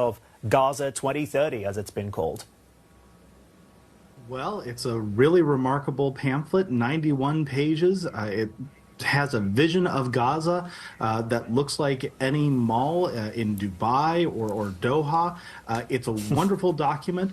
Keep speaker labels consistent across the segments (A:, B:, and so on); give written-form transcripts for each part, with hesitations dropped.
A: of Gaza 2030, as it's been called?
B: Well, it's a really remarkable pamphlet, 91 pages. It has a vision of Gaza that looks like any mall in Dubai or Doha. It's a wonderful document.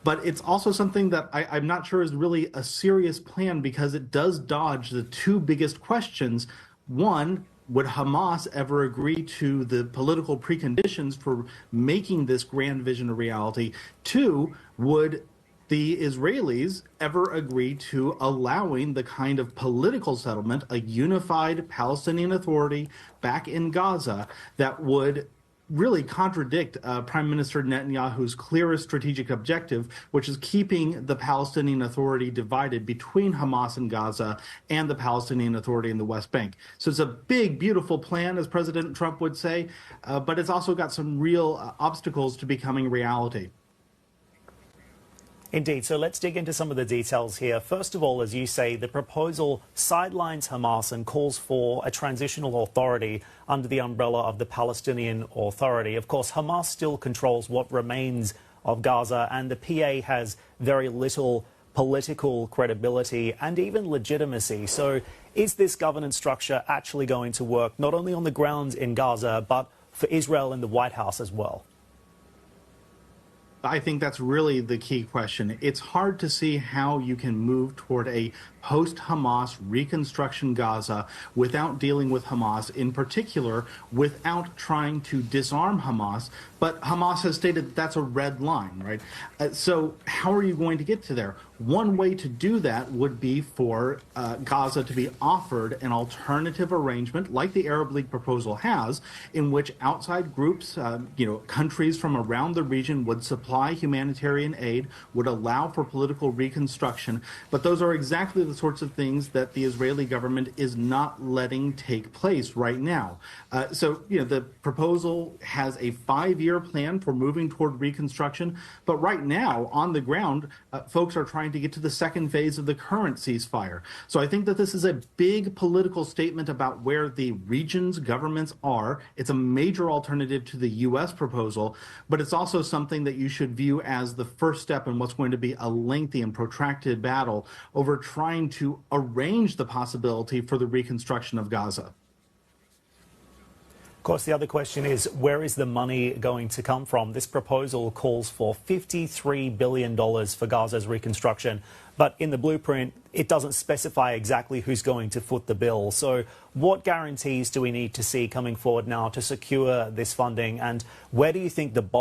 B: But it's also something that I'm not sure is really a serious plan because it does dodge the two biggest questions. One, would Hamas ever agree to the political preconditions for making this grand vision a reality? Two, would the Israelis ever agree to allowing the kind of political settlement, a unified Palestinian Authority back in Gaza that would really contradict Prime Minister Netanyahu's clearest strategic objective, which is keeping the Palestinian Authority divided between Hamas in Gaza and the Palestinian Authority in the West Bank. So it's a big, beautiful plan, as President Trump would say, but it's also got some real obstacles to becoming reality.
A: Indeed. So let's dig into some of the details here. First of all, as you say, the proposal sidelines Hamas and calls for a transitional authority under the umbrella of the Palestinian Authority. Of course, Hamas still controls what remains of Gaza, and the PA has very little political credibility and even legitimacy. So is this governance structure actually going to work not only on the ground in Gaza, but for Israel and the White House as well?
B: I think that's really the key question. It's hard to see how you can move toward a post-Hamas reconstruction Gaza without dealing with Hamas, in particular, without trying to disarm Hamas. But Hamas has stated that that's a red line, right? So how are you going to get to there? One way to do that would be for Gaza to be offered an alternative arrangement, like the Arab League proposal has, in which outside groups, countries from around the region would supply humanitarian aid, would allow for political reconstruction. But those are exactly the sorts of things that the Israeli government is not letting take place right now. The proposal has a 5-year plan for moving toward reconstruction. But right now, on the ground, folks are trying to get to the second phase of the current ceasefire. So I think that this is a big political statement about where the region's governments are. It's a major alternative to the U.S. proposal, but it's also something that you should view as the first step in what's going to be a lengthy and protracted battle over trying to arrange the possibility for the reconstruction of Gaza.
A: Of course, the other question is, where is the money going to come from? This proposal calls for $53 billion for Gaza's reconstruction, but in the blueprint, it doesn't specify exactly who's going to foot the bill. So what guarantees do we need to see coming forward now to secure this funding, and where do you think the